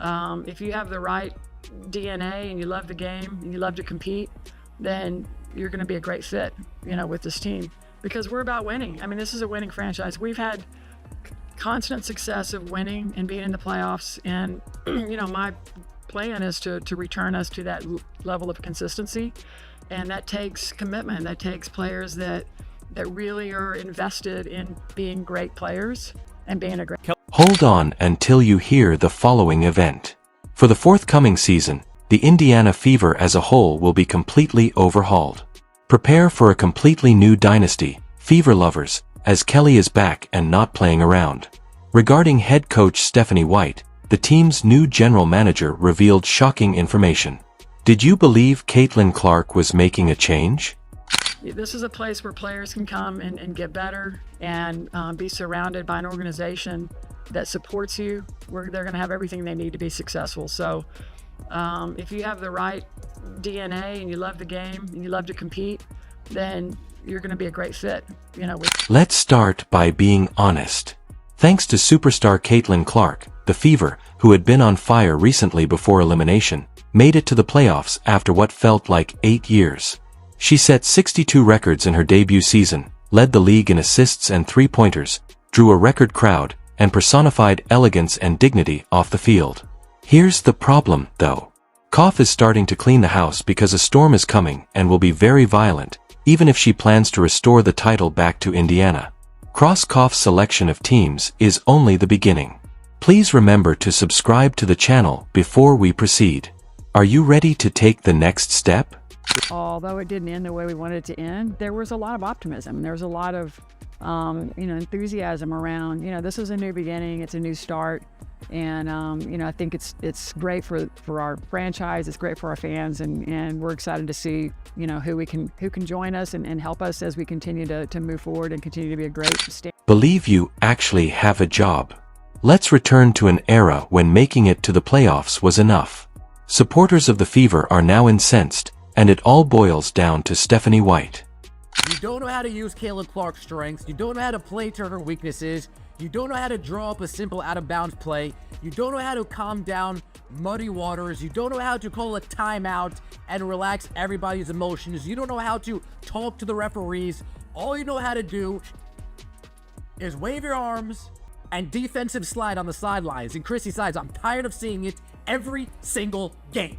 If you have the right DNA and you love the game and you love to compete, then you're going to be a great fit, with this team, because we're about winning. I mean, this is a winning franchise. We've had constant success of winning and being in the playoffs, and my plan is to return us to that level of consistency, and that takes commitment. That takes players that really are invested in being great players and being a great. Hold on until you hear the following event. For the forthcoming season, the Indiana Fever as a whole will be completely overhauled. Prepare for a completely new dynasty, Fever lovers, as Kelly is back and not playing around. Regarding head coach Stephanie White, the team's new general manager revealed shocking information. Did you believe Caitlin Clark was making a change? This is a place where players can come and get better and be surrounded by an organization that supports you, where they're going to have everything they need to be successful. So if you have the right DNA and you love the game and you love to compete, then you're going to be a great fit. Let's start by being honest. Thanks to superstar Caitlin Clark, the Fever, who had been on fire recently before elimination, made it to the playoffs after what felt like 8 years. She set 62 records in her debut season, led the league in assists and three-pointers, drew a record crowd, and personified elegance and dignity off the field. Here's the problem, though. Krauskopf is starting to clean the house because a storm is coming and will be very violent, even if she plans to restore the title back to Indiana. Krauskopf's selection of teams is only the beginning. Please remember to subscribe to the channel before we proceed. Are you ready to take the next step? Although it didn't end the way we wanted it to end, there was a lot of optimism. There was a lot of, enthusiasm around, this is a new beginning, it's a new start. And, I think it's great for our franchise, it's great for our fans, and we're excited to see, who can join us and help us as we continue to move forward and continue to be a great state. Believe you actually have a job. Let's return to an era when making it to the playoffs was enough. Supporters of the Fever are now incensed, and it all boils down to Stephanie White. You don't know how to use Caitlin Clark's strengths, you don't know how to play to her weaknesses, you don't know how to draw up a simple out-of-bounds play, you don't know how to calm down muddy waters, you don't know how to call a timeout and relax everybody's emotions, you don't know how to talk to the referees. All you know how to do is wave your arms and defensive slide on the sidelines. And Chrissy sides, I'm tired of seeing it every single game.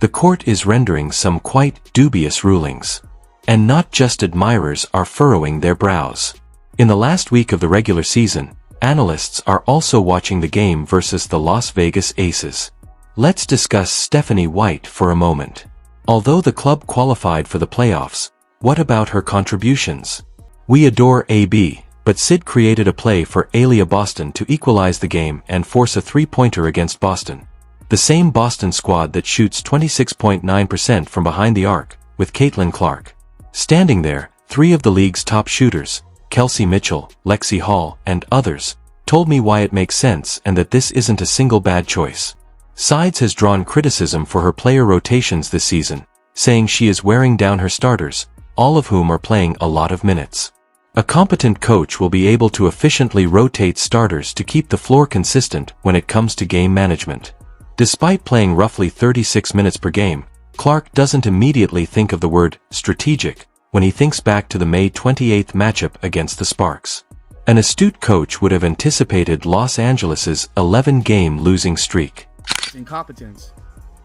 The court is rendering some quite dubious rulings. And not just admirers are furrowing their brows. In the last week of the regular season, analysts are also watching the game versus the Las Vegas Aces. Let's discuss Stephanie White for a moment. Although the club qualified for the playoffs, what about her contributions? We adore AB, but Sid created a play for Aaliyah Boston to equalize the game and force a three-pointer against Boston. The same Boston squad that shoots 26.9% from behind the arc, with Caitlin Clark. Standing there, 3 of the league's top shooters, Kelsey Mitchell, Lexi Hall, and others, told me why it makes sense and that this isn't a single bad choice. Sides has drawn criticism for her player rotations this season, saying she is wearing down her starters, all of whom are playing a lot of minutes. A competent coach will be able to efficiently rotate starters to keep the floor consistent when it comes to game management. Despite playing roughly 36 minutes per game, Clark doesn't immediately think of the word strategic when he thinks back to the May 28th matchup against the Sparks. An astute coach would have anticipated Los Angeles's 11-game losing streak. Incompetence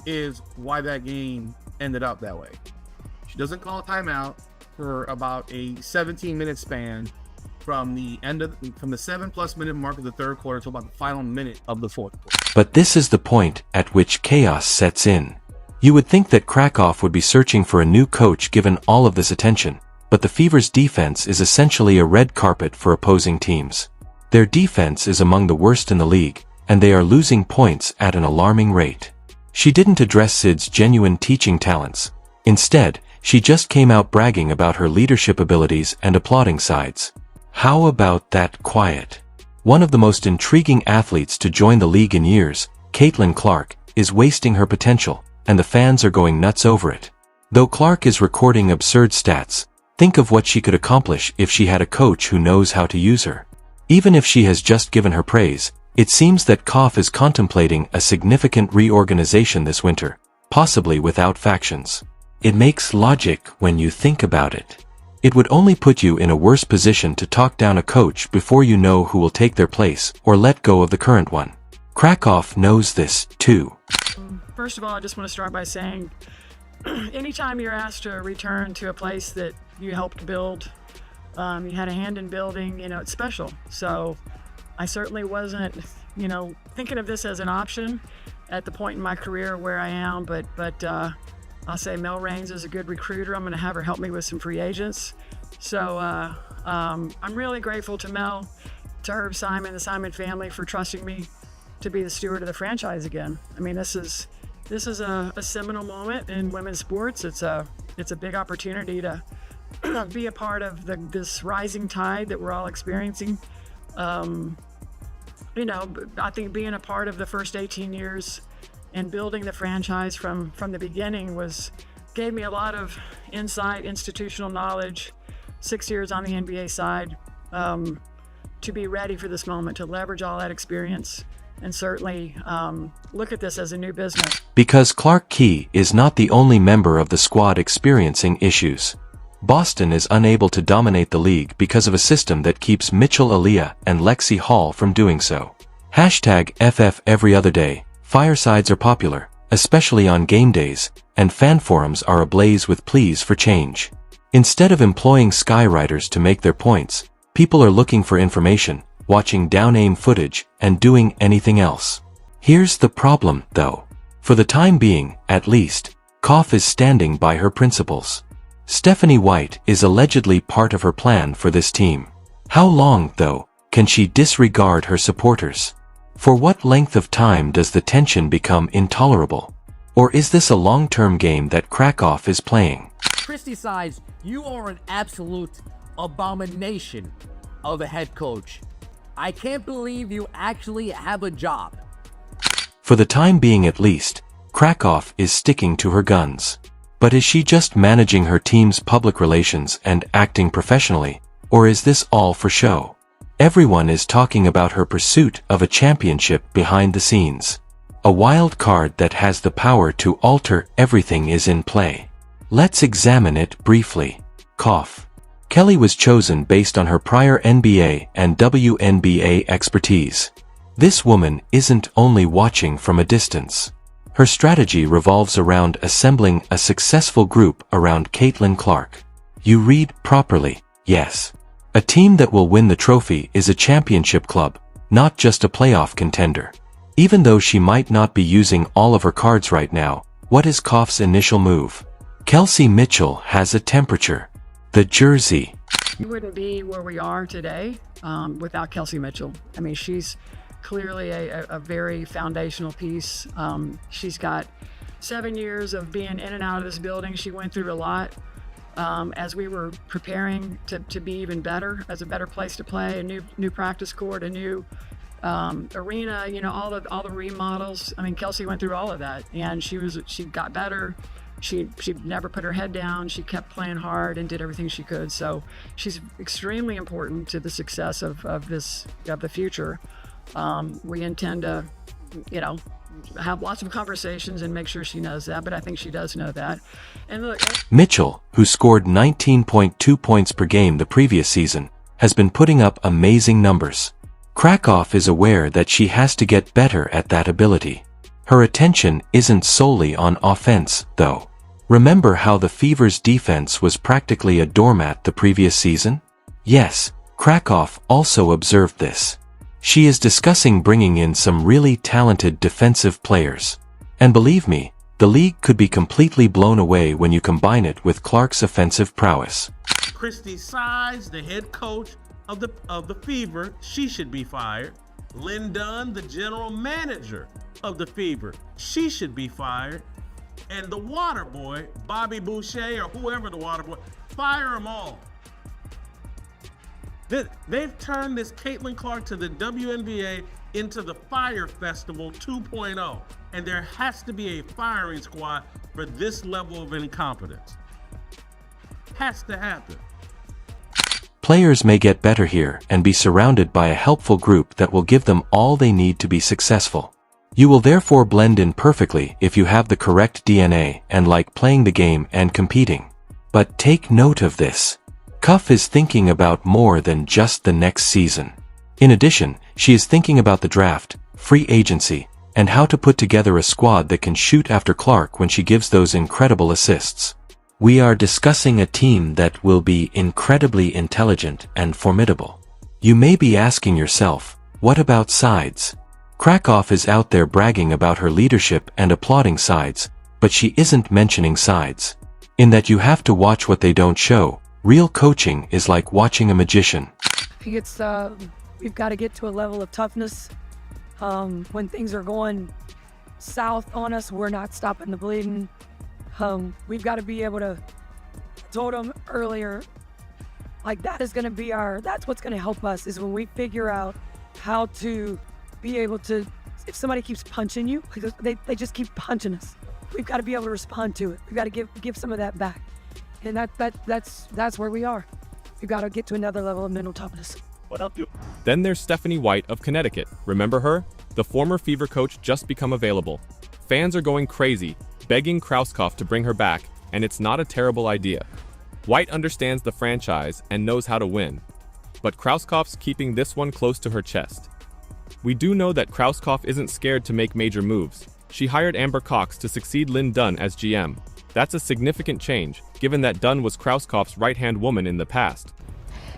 is why that game ended up that way. She doesn't call a timeout for about a 17-minute span from the 7+ minute mark of the third quarter to about the final minute of the fourth quarter. But this is the point at which chaos sets in. You would think that Krauskopf would be searching for a new coach given all of this attention, but the Fever's defense is essentially a red carpet for opposing teams. Their defense is among the worst in the league, and they are losing points at an alarming rate. She didn't address Sid's genuine teaching talents. Instead, she just came out bragging about her leadership abilities and applauding sides. How about that quiet? One of the most intriguing athletes to join the league in years, Caitlin Clark, is wasting her potential, and the fans are going nuts over it. Though Clark is recording absurd stats, think of what she could accomplish if she had a coach who knows how to use her. Even if she has just given her praise, It seems that Koff is contemplating a significant reorganization this winter, possibly without factions. It makes logic when you think about it. It would only put you in a worse position to talk down a coach before you know who will take their place or let go of the current one. Krauskopf knows this, too. First of all, I just want to start by saying, anytime you're asked to return to a place that you helped build, you had a hand in building, it's special. So I certainly wasn't, thinking of this as an option at the point in my career where I am, but I'll say Mel Raines is a good recruiter. I'm going to have her help me with some free agents. So I'm really grateful to Mel, to Herb Simon, the Simon family, for trusting me to be the steward of the franchise again. I mean, this is a seminal moment in women's sports. It's a big opportunity to be a part of this rising tide that we're all experiencing. I think being a part of the first 18 years and building the franchise from the beginning gave me a lot of insight, institutional knowledge, 6 years on the NBA side, to be ready for this moment, to leverage all that experience, and certainly look at this as a new business. Because Clark Key is not the only member of the squad experiencing issues. Boston is unable to dominate the league because of a system that keeps Mitchell Aaliyah and Lexi Hall from doing so. #FF every other day. Firesides are popular, especially on game days, and fan forums are ablaze with pleas for change. Instead of employing skywriters to make their points, people are looking for information, watching down-aim footage, and doing anything else. Here's the problem, though. For the time being, at least, Koff is standing by her principles. Stephanie White is allegedly part of her plan for this team. How long, though, can she disregard her supporters? For what length of time does the tension become intolerable? Or is this a long-term game that Krauskopf is playing? Christy Sides, you are an absolute abomination of a head coach. I can't believe you actually have a job. For the time being at least, Krauskopf is sticking to her guns. But is she just managing her team's public relations and acting professionally, or is this all for show? Everyone is talking about her pursuit of a championship behind the scenes. A wild card that has the power to alter everything is in play. Let's examine it briefly. Koff. Kelly was chosen based on her prior NBA and WNBA expertise. This woman isn't only watching from a distance. Her strategy revolves around assembling a successful group around Caitlin Clark. You read properly, yes. A team that will win the trophy is a championship club, not just a playoff contender. Even though she might not be using all of her cards right now, what is Koff's initial move? Kelsey Mitchell has a temperature. The jersey. We wouldn't be where we are today without Kelsey Mitchell. I mean, she's clearly a very foundational piece. She's got 7 years of being in and out of this building. She went through a lot as we were preparing to be even better, as a better place to play, a new practice court, a new arena, all the remodels. I mean, Kelsey went through all of that, and she got better. She never put her head down. She kept playing hard and did everything she could. So she's extremely important to the success of the future. We intend to, have lots of conversations and make sure she knows that, but I think she does know that. And look, Mitchell, who scored 19.2 points per game the previous season, has been putting up amazing numbers. Krauskopf is aware that she has to get better at that ability. Her attention isn't solely on offense, though. Remember how the Fever's defense was practically a doormat the previous season? Yes, Krauskopf also observed this. She is discussing bringing in some really talented defensive players. And believe me, the league could be completely blown away when you combine it with Clark's offensive prowess. Christy Sides, the head coach of the Fever, she should be fired. Lynn Dunn, the general manager of the Fever, she should be fired. And the water boy, Bobby Boucher, or whoever the water boy, fire them all. They've turned this Caitlin Clark to the WNBA into the Fire Festival 2.0, and there has to be a firing squad for this level of incompetence. Has to happen. Players may get better here and be surrounded by a helpful group that will give them all they need to be successful. You will therefore blend in perfectly if you have the correct DNA and like playing the game and competing. But take note of this. Cuff is thinking about more than just the next season. In addition, she is thinking about the draft, free agency, and how to put together a squad that can shoot after Clark when she gives those incredible assists. We are discussing a team that will be incredibly intelligent and formidable. You may be asking yourself, what about sides? Krauskopf is out there bragging about her leadership and applauding sides, but she isn't mentioning sides. In that you have to watch what they don't show. Real coaching is like watching a magician. We've got to get to a level of toughness. When things are going south on us, we're not stopping the bleeding. We've got to be able to, I told them earlier, like that's what's going to help us is when we figure out how to be able to, if somebody keeps punching you, they just keep punching us. We've got to be able to respond to it. We've got to give some of that back. And that's where we are. We've got to get to another level of mental toughness. Then there's Stephanie White of Connecticut. Remember her? The former Fever coach just become available. Fans are going crazy, begging Krauskopf to bring her back, and it's not a terrible idea. White understands the franchise and knows how to win, but Krauskopf's keeping this one close to her chest. We do know that Krauskopf isn't scared to make major moves. She hired Amber Cox to succeed Lynn Dunn as GM. That's a significant change, given that Dunn was Krauskopf's right-hand woman in the past.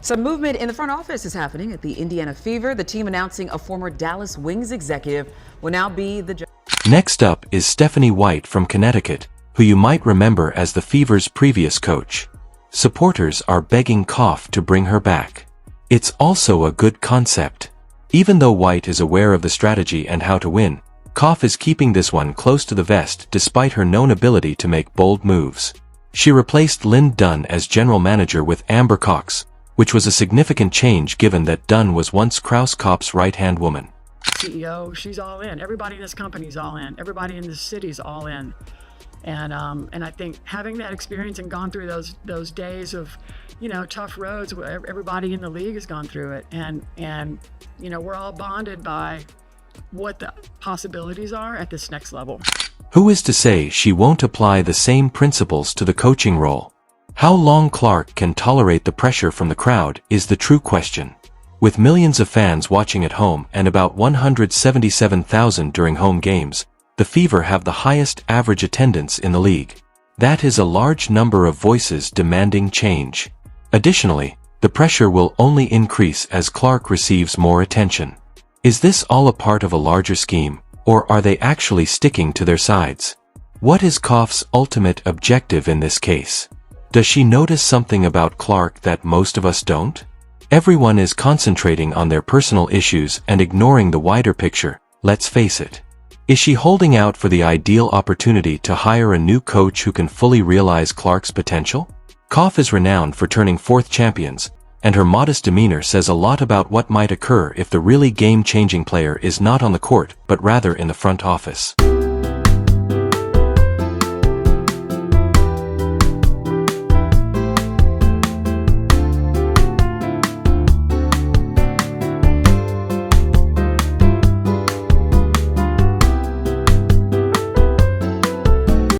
Some movement in the front office is happening at the Indiana Fever. The team announcing a former Dallas Wings executive will now be the... Next up is Stephanie White from Connecticut, who you might remember as the Fever's previous coach. Supporters are begging Koff to bring her back. It's also a good concept. Even though White is aware of the strategy and how to win, Koff is keeping this one close to the vest despite her known ability to make bold moves. She replaced Lynn Dunn as general manager with Amber Cox, which was a significant change given that Dunn was once Krauskopf's right-hand woman. CEO, she's all in. Everybody in this company's all in. Everybody in this city's all in. And I think having that experience and gone through those days of, tough roads, everybody in the league has gone through it. And we're all bonded by what the possibilities are at this next level. Who is to say she won't apply the same principles to the coaching role? How long Clark can tolerate the pressure from the crowd is the true question. With millions of fans watching at home and about 177,000 during home games, the Fever have the highest average attendance in the league. That is a large number of voices demanding change. Additionally, the pressure will only increase as Clark receives more attention. Is this all a part of a larger scheme, or are they actually sticking to their sides? What is Koff's ultimate objective in this case? Does she notice something about Clark that most of us don't? Everyone is concentrating on their personal issues and ignoring the wider picture, let's face it. Is she holding out for the ideal opportunity to hire a new coach who can fully realize Clark's potential? Koff is renowned for turning fourth champions, and her modest demeanor says a lot about what might occur if the really game-changing player is not on the court but rather in the front office.